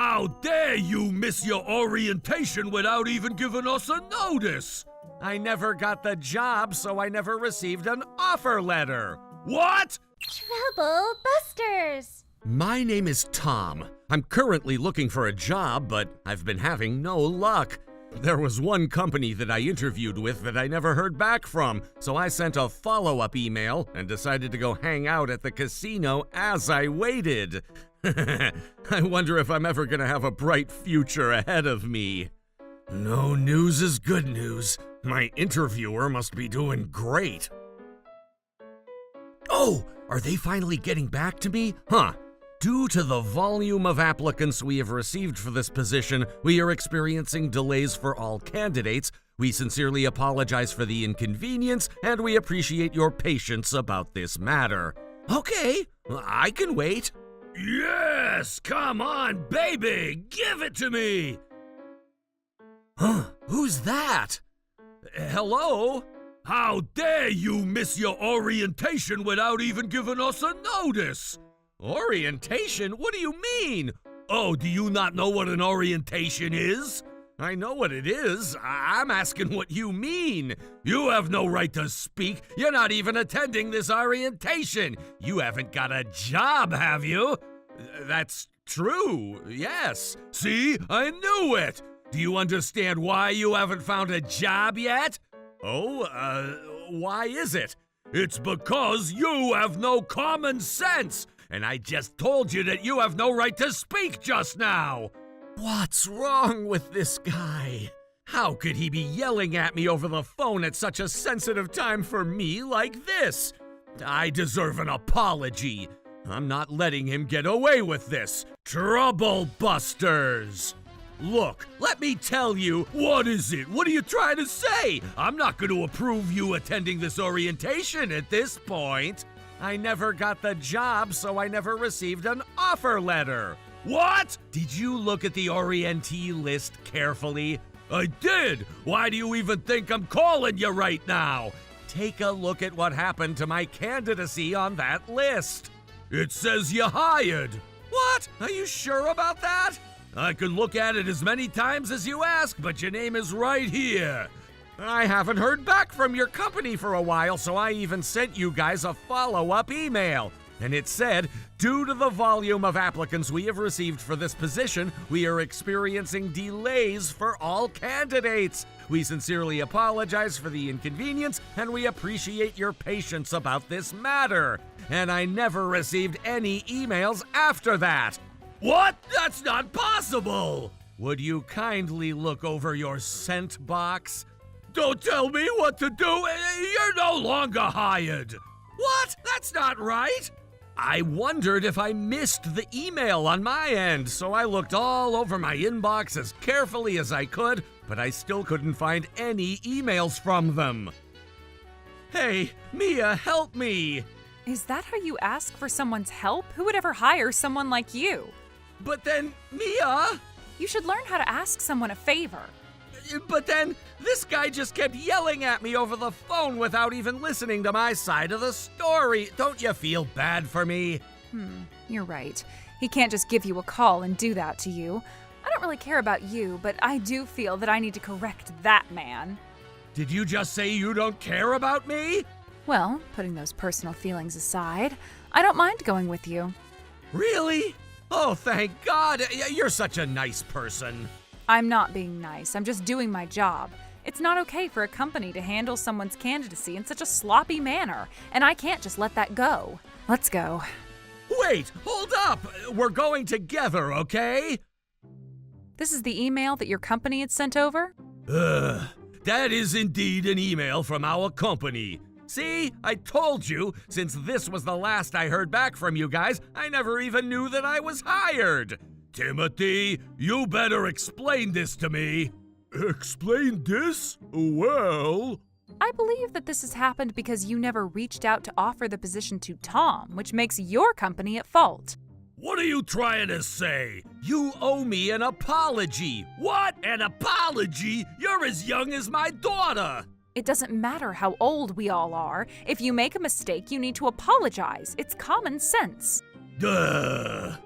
How dare you miss your orientation without even giving us a notice? I never got the job, so I never received an offer letter. What? Trouble Busters! My name is Tom. I'm currently looking for a job, but I've been having no luck. There was one company that I interviewed with that I never heard back from, so I sent a follow-up email and decided to go hang out at the casino as I waited. I wonder if I'm ever gonna have a bright future ahead of me. No news is good news. My interviewer must be doing great. Oh, are they finally getting back to me? Huh. Due to the volume of applicants we have received for this position, we are experiencing delays for all candidates. We sincerely apologize for the inconvenience, and we appreciate your patience about this matter. Okay, I can wait. Yes, come on, baby, give it to me. Huh, who's that? Hello? How dare you miss your orientation without even giving us a notice? Orientation? What do you mean? Oh, do you not know what an orientation is? I know what it is. I'm asking what you mean. You have no right to speak. You're not even attending this orientation. You haven't got a job, have you? That's true, yes. See, I knew it. Do you understand why you haven't found a job yet? Oh, why is it? It's because you have no common sense. And I just told you that you have no right to speak just now. What's wrong with this guy? How could he be yelling at me over the phone at such a sensitive time for me like this? I deserve an apology. I'm not letting him get away with this. Trouble Busters! Look, let me tell you. What is it? What are you trying to say? I'm not going to approve you attending this orientation at this point. I never got the job, so I never received an offer letter. What? Did you look at the orientee list carefully? I did. Why do you even think I'm calling you right now? Take a look at what happened to my candidacy on that list. It says you hired. What? Are you sure about that? I can look at it as many times as you ask, but your name is right here. I haven't heard back from your company for a while, so I even sent you guys a follow-up email. And it said, due to the volume of applicants we have received for this position, we are experiencing delays for all candidates. We sincerely apologize for the inconvenience, and we appreciate your patience about this matter. And I never received any emails after that. What? That's not possible! Would you kindly look over your sent box? Don't tell me what to do! You're no longer hired! What? That's not right! I wondered if I missed the email on my end, so I looked all over my inbox as carefully as I could, but I still couldn't find any emails from them. Hey, Mia, help me! Is that how you ask for someone's help? Who would ever hire someone like you? But then, Mia! You should learn how to ask someone a favor. But then, this guy just kept yelling at me over the phone without even listening to my side of the story. Don't you feel bad for me? You're right. He can't just give you a call and do that to you. I don't really care about you, but I do feel that I need to correct that man. Did you just say you don't care about me? Well, putting those personal feelings aside, I don't mind going with you. Really? Oh, thank God. You're such a nice person. I'm not being nice. I'm just doing my job. It's not okay for a company to handle someone's candidacy in such a sloppy manner, and I can't just let that go. Let's go. Wait, hold up. We're going together, okay? This is the email that your company had sent over? That is indeed an email from our company. See, I told you, since this was the last I heard back from you guys, I never even knew that I was hired. Timothy, you better explain this to me. Explain this? Well... I believe that this has happened because you never reached out to offer the position to Tom, which makes your company at fault. What are you trying to say? You owe me an apology. What? An apology? You're as young as my daughter. It doesn't matter how old we all are. If you make a mistake, you need to apologize. It's common sense. Duh.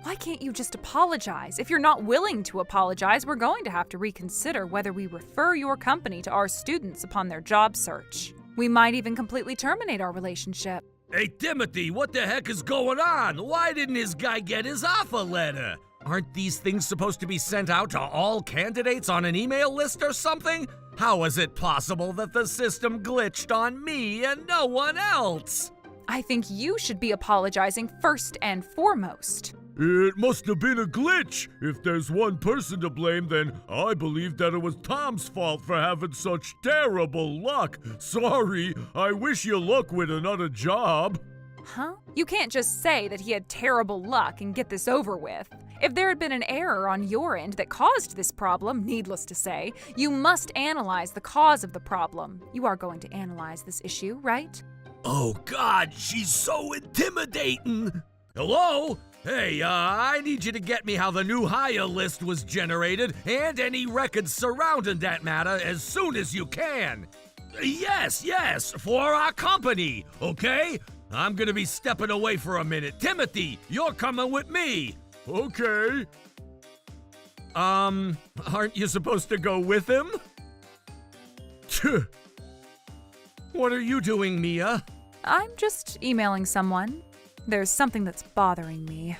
Why can't you just apologize? If you're not willing to apologize, we're going to have to reconsider whether we refer your company to our students upon their job search. We might even completely terminate our relationship. Hey, Timothy, what the heck is going on? Why didn't this guy get his offer letter? Aren't these things supposed to be sent out to all candidates on an email list or something? How is it possible that the system glitched on me and no one else? I think you should be apologizing first and foremost. It must have been a glitch. If there's one person to blame, then I believe that it was Tom's fault for having such terrible luck. Sorry, I wish you luck with another job. Huh? You can't just say that he had terrible luck and get this over with. If there had been an error on your end that caused this problem, needless to say, you must analyze the cause of the problem. You are going to analyze this issue, right? Oh God, she's so intimidating. Hello? Hey, I need you to get me how the new hire list was generated and any records surrounding that matter as soon as you can. Yes, for our company, okay? I'm gonna be stepping away for a minute. Timothy, you're coming with me. Okay. Aren't you supposed to go with him? What are you doing, Mia? I'm just emailing someone. There's something that's bothering me.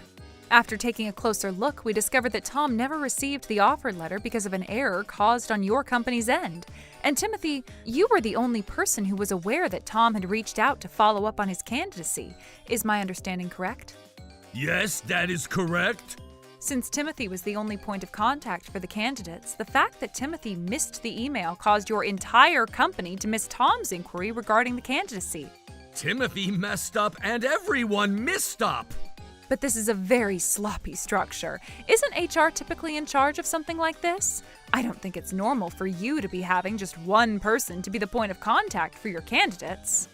After taking a closer look, we discovered that Tom never received the offer letter because of an error caused on your company's end. And Timothy, you were the only person who was aware that Tom had reached out to follow up on his candidacy. Is my understanding correct? Yes, that is correct. Since Timothy was the only point of contact for the candidates, the fact that Timothy missed the email caused your entire company to miss Tom's inquiry regarding the candidacy. Timothy messed up and everyone missed up. But this is a very sloppy structure. Isn't HR typically in charge of something like this? I don't think it's normal for you to be having just one person to be the point of contact for your candidates.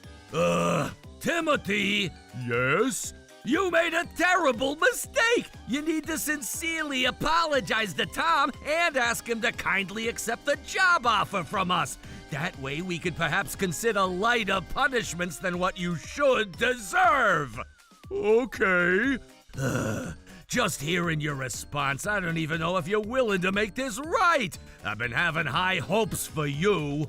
Timothy? Yes? You made a terrible mistake! You need to sincerely apologize to Tom and ask him to kindly accept the job offer from us. That way we could perhaps consider lighter punishments than what you should deserve. Okay. Just hearing your response, I don't even know if you're willing to make this right. I've been having high hopes for you.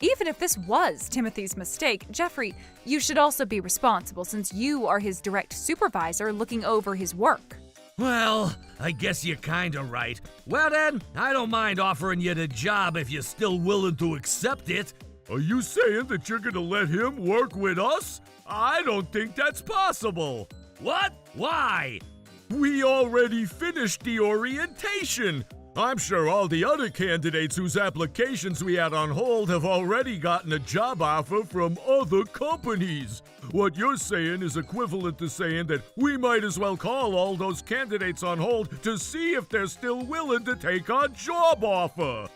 Even if this was Timothy's mistake, Jeffrey, you should also be responsible since you are his direct supervisor looking over his work. Well, I guess you're kinda right. Well then, I don't mind offering you the job if you're still willing to accept it. Are you saying that you're gonna let him work with us? I don't think that's possible. What? Why? We already finished the orientation. I'm sure all the other candidates whose applications we had on hold have already gotten a job offer from other companies. What you're saying is equivalent to saying that we might as well call all those candidates on hold to see if they're still willing to take our job offer.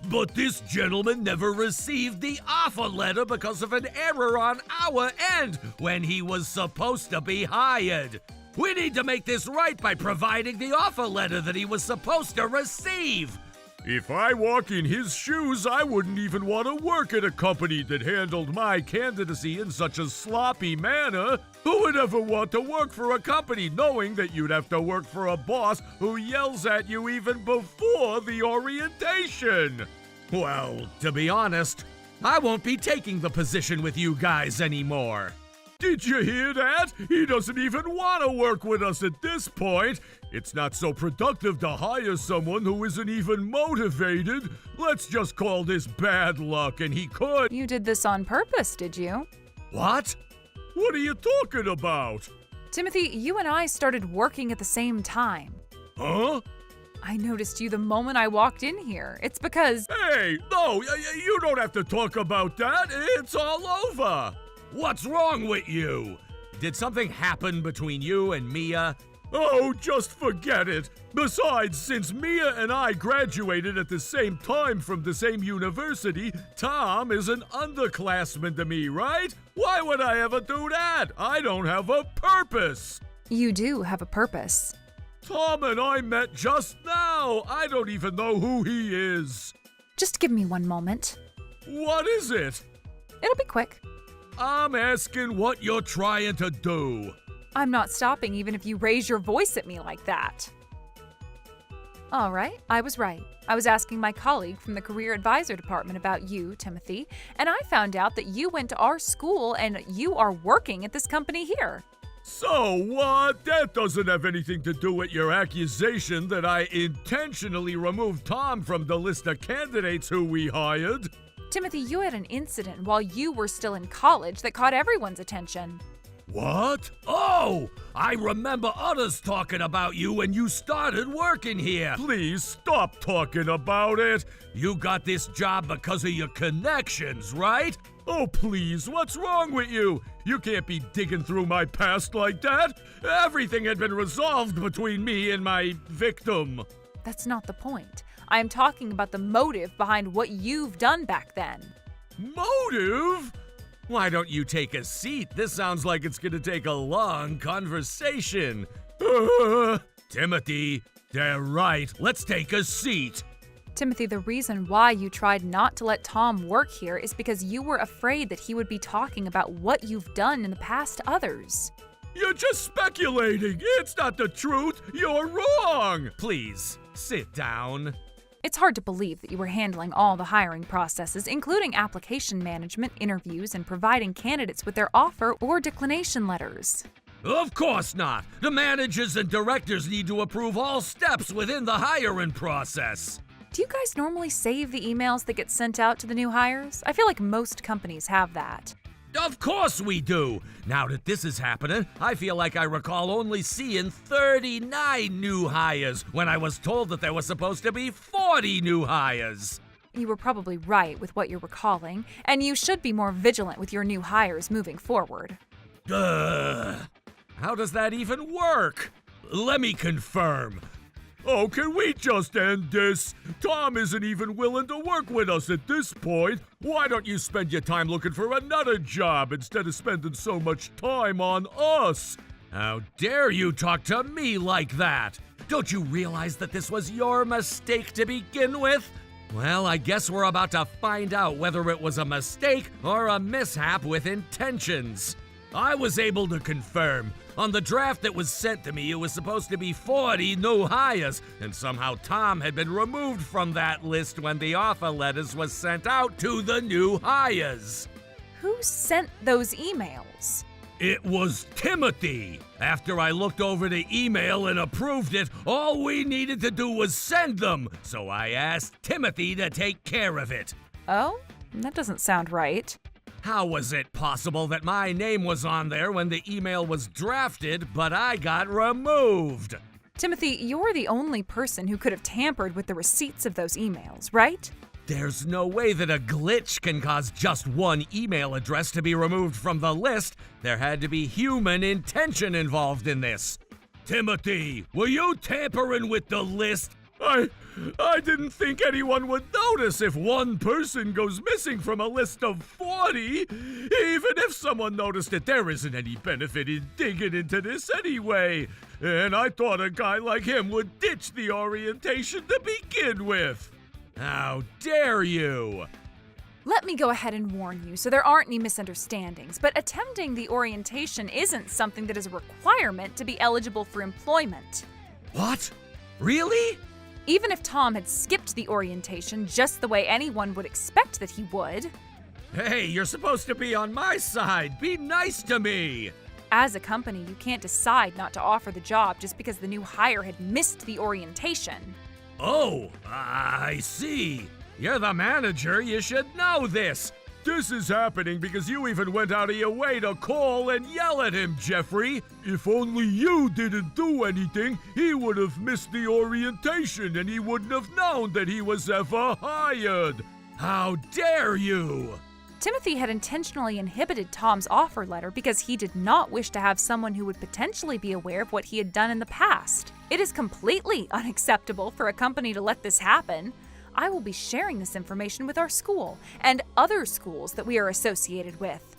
But this gentleman never received the offer letter because of an error on our end when he was supposed to be hired. We need to make this right by providing the offer letter that he was supposed to receive. If I walk in his shoes, I wouldn't even want to work at a company that handled my candidacy in such a sloppy manner. Who would ever want to work for a company knowing that you'd have to work for a boss who yells at you even before the orientation? Well, to be honest, I won't be taking the position with you guys anymore. Did you hear that? He doesn't even want to work with us at this point. It's not so productive to hire someone who isn't even motivated. Let's just call this bad luck, and he could. You did this on purpose, did you? What? What are you talking about? Timothy, you and I started working at the same time. Huh? I noticed you the moment I walked in here. It's because... Hey, no, you don't have to talk about that. It's all over. What's wrong with you? Did something happen between you and Mia? Oh, just forget it. Besides, since Mia and I graduated at the same time from the same university, Tom is an underclassman to me, right? Why would I ever do that? I don't have a purpose. You do have a purpose. Tom and I met just now. I don't even know who he is. Just give me one moment. What is it? It'll be quick. I'm asking what you're trying to do. I'm not stopping even if you raise your voice at me like that. All right, I was right. I was asking my colleague from the Career Advisor Department about you, Timothy, and I found out that you went to our school and you are working at this company here. So what? That doesn't have anything to do with your accusation that I intentionally removed Tom from the list of candidates who we hired. Timothy, you had an incident while you were still in college that caught everyone's attention. What? Oh, I remember others talking about you when you started working here. Please stop talking about it. You got this job because of your connections, right? Oh, please, what's wrong with you? You can't be digging through my past like that. Everything had been resolved between me and my victim. That's not the point. I am talking about the motive behind what you've done back then. Motive? Why don't you take a seat? This sounds like it's gonna take a long conversation. Timothy, they're right. Let's take a seat. Timothy, the reason why you tried not to let Tom work here is because you were afraid that he would be talking about what you've done in the past to others. You're just speculating. It's not the truth. You're wrong. Please, sit down. It's hard to believe that you were handling all the hiring processes, including application management, interviews, and providing candidates with their offer or declination letters. Of course not. The managers and directors need to approve all steps within the hiring process. Do you guys normally save the emails that get sent out to the new hires? I feel like most companies have that. Of course we do. Now that this is happening, I feel like I recall only seeing 39 new hires when I was told that there was supposed to be 40 new hires. You were probably right with what you're recalling, and you should be more vigilant with your new hires moving forward. How does that even work? Let me confirm. Oh, can we just end this? Tom isn't even willing to work with us at this point. Why don't you spend your time looking for another job instead of spending so much time on us? How dare you talk to me like that? Don't you realize that this was your mistake to begin with? Well, I guess we're about to find out whether it was a mistake or a mishap with intentions. I was able to confirm. On the draft that was sent to me, it was supposed to be 40 new hires, and somehow Tom had been removed from that list when the offer letters was sent out to the new hires. Who sent those emails? It was Timothy. After I looked over the email and approved it, all we needed to do was send them, so I asked Timothy to take care of it. Oh? That doesn't sound right. How was it possible that my name was on there when the email was drafted, but I got removed? Timothy, you're the only person who could have tampered with the receipts of those emails, right? There's no way that a glitch can cause just one email address to be removed from the list. There had to be human intention involved in this. Timothy, were you tampering with the list? I didn't think anyone would notice if one person goes missing from a list of 40. Even if someone noticed it, there isn't any benefit in digging into this anyway. And I thought a guy like him would ditch the orientation to begin with. How dare you! Let me go ahead and warn you so there aren't any misunderstandings, but attending the orientation isn't something that is a requirement to be eligible for employment. What? Really? Even if Tom had skipped the orientation just the way anyone would expect that he would. Hey, you're supposed to be on my side. Be nice to me. As a company, you can't decide not to offer the job just because the new hire had missed the orientation. Oh, I see. You're the manager. You should know this. This is happening because you even went out of your way to call and yell at him, Jeffrey. If only you didn't do anything, he would have missed the orientation and he wouldn't have known that he was ever hired. How dare you! Timothy had intentionally inhibited Tom's offer letter because he did not wish to have someone who would potentially be aware of what he had done in the past. It is completely unacceptable for a company to let this happen. I will be sharing this information with our school and other schools that we are associated with.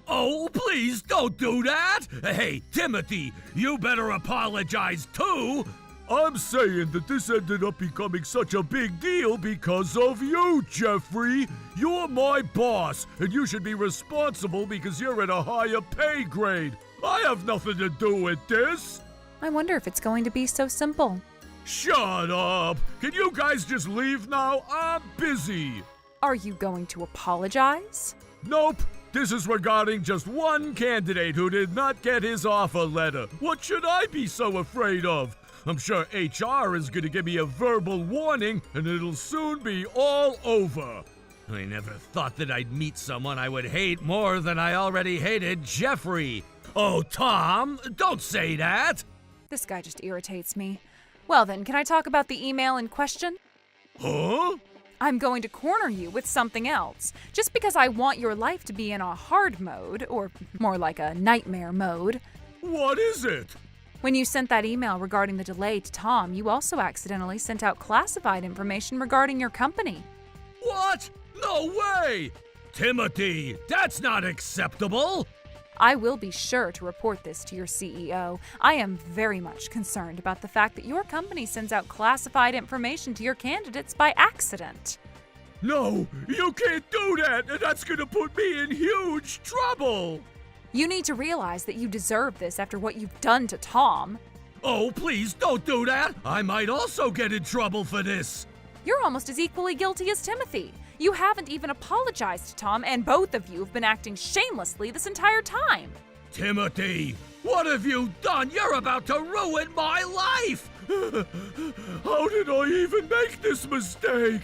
Oh, please don't do that! Hey, Timothy, you better apologize too! I'm saying that this ended up becoming such a big deal because of you, Jeffrey! You're my boss, and you should be responsible because you're at a higher pay grade. I have nothing to do with this. I wonder if it's going to be so simple. Shut up! Can you guys just leave now? I'm busy. Are you going to apologize? Nope. This is regarding just one candidate who did not get his offer letter. What should I be so afraid of? I'm sure HR is going to give me a verbal warning, and it'll soon be all over. I never thought that I'd meet someone I would hate more than I already hated Jeffrey. Oh, Tom, don't say that. This guy just irritates me. Well then, can I talk about the email in question? Huh? I'm going to corner you with something else. Just because I want your life to be in a hard mode, or more like a nightmare mode. What is it? When you sent that email regarding the delay to Tom, you also accidentally sent out classified information regarding your company. What? No way! Timothy, that's not acceptable! I will be sure to report this to your CEO. I am very much concerned about the fact that your company sends out classified information to your candidates by accident. No, you can't do that, and that's gonna put me in huge trouble! You need to realize that you deserve this after what you've done to Tom. Oh, please don't do that! I might also get in trouble for this! You're almost as equally guilty as Timothy. You haven't even apologized to Tom, and both of you have been acting shamelessly this entire time. Timothy, what have you done? You're about to ruin my life! How did I even make this mistake?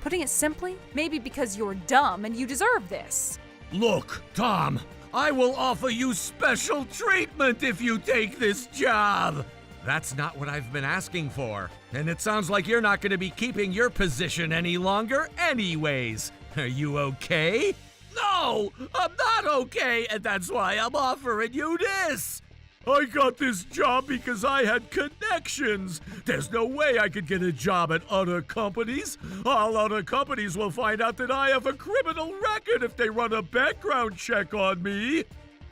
Putting it simply, maybe because you're dumb and you deserve this. Look, Tom, I will offer you special treatment if you take this job. That's not what I've been asking for. And it sounds like you're not going to be keeping your position any longer anyways. Are you okay? No, I'm not okay, and that's why I'm offering you this. I got this job because I had connections. There's no way I could get a job at other companies. All other companies will find out that I have a criminal record if they run a background check on me.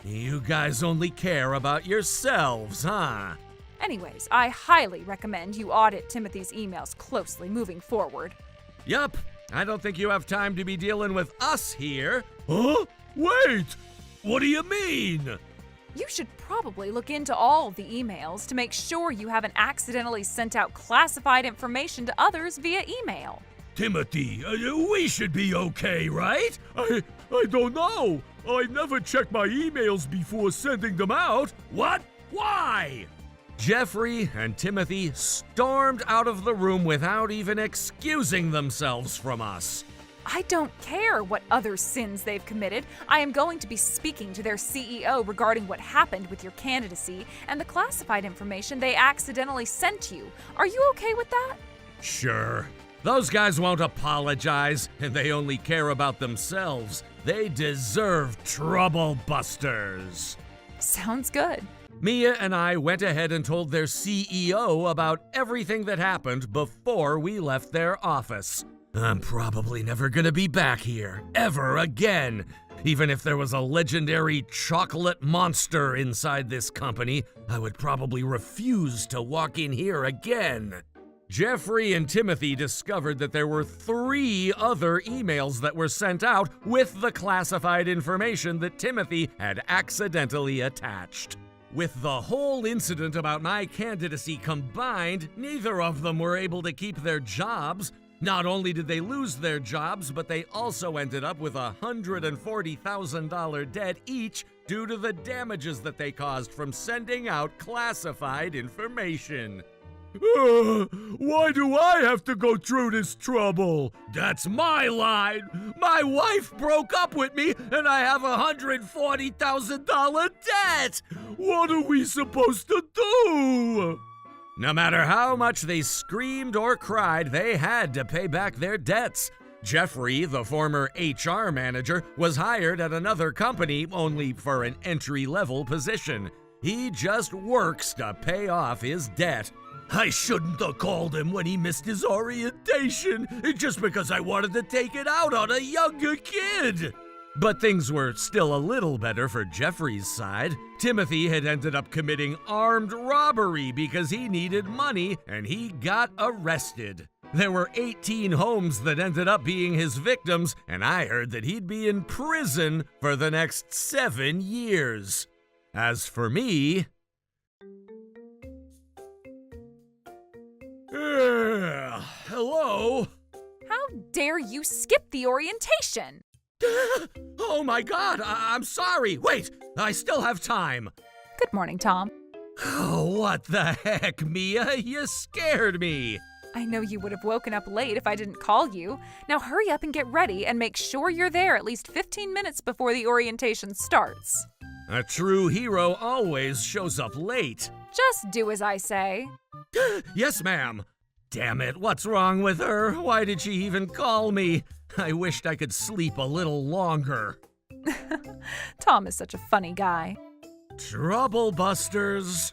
You guys only care about yourselves, huh? Anyways, I highly recommend you audit Timothy's emails closely moving forward. Yup. I don't think you have time to be dealing with us here. Huh? Wait! What do you mean? You should probably look into all the emails to make sure you haven't accidentally sent out classified information to others via email. Timothy, we should be okay, right? I don't know. I never check my emails before sending them out. What? Why? Jeffrey and Timothy stormed out of the room without even excusing themselves from us. I don't care what other sins they've committed. I am going to be speaking to their CEO regarding what happened with your candidacy and the classified information they accidentally sent you. Are you okay with that? Sure. Those guys won't apologize, and they only care about themselves. They deserve trouble busters. Sounds good. Mia and I went ahead and told their CEO about everything that happened before we left their office. I'm probably never gonna be back here, ever again. Even if there was a legendary chocolate monster inside this company, I would probably refuse to walk in here again. Jeffrey and Timothy discovered that there were 3 other emails that were sent out with the classified information that Timothy had accidentally attached. With the whole incident about my candidacy combined, neither of them were able to keep their jobs. Not only did they lose their jobs, but they also ended up with a $140,000 debt each due to the damages that they caused from sending out classified information. Why do I have to go through this trouble? That's my line. My wife broke up with me, and I have a $140,000 debt. What are we supposed to do? No matter how much they screamed or cried, they had to pay back their debts. Jeffrey, the former HR manager, was hired at another company only for an entry-level position. He just works to pay off his debt. I shouldn't have called him when he missed his orientation, just because I wanted to take it out on a younger kid. But things were still a little better for Jeffrey's side. Timothy had ended up committing armed robbery because he needed money, and he got arrested. There were 18 homes that ended up being his victims, and I heard that he'd be in prison for the next 7 years. As for me... Hello? How dare you skip the orientation? Oh my god, I'm sorry. Wait, I still have time. Good morning, Tom. Oh, what the heck, Mia? You scared me. I know you would have woken up late if I didn't call you. Now hurry up and get ready and make sure you're there at least 15 minutes before the orientation starts. A true hero always shows up late. Just do as I say. Yes, ma'am. Damn it, what's wrong with her? Why did she even call me? I wished I could sleep a little longer. Tom is such a funny guy. Trouble Busters.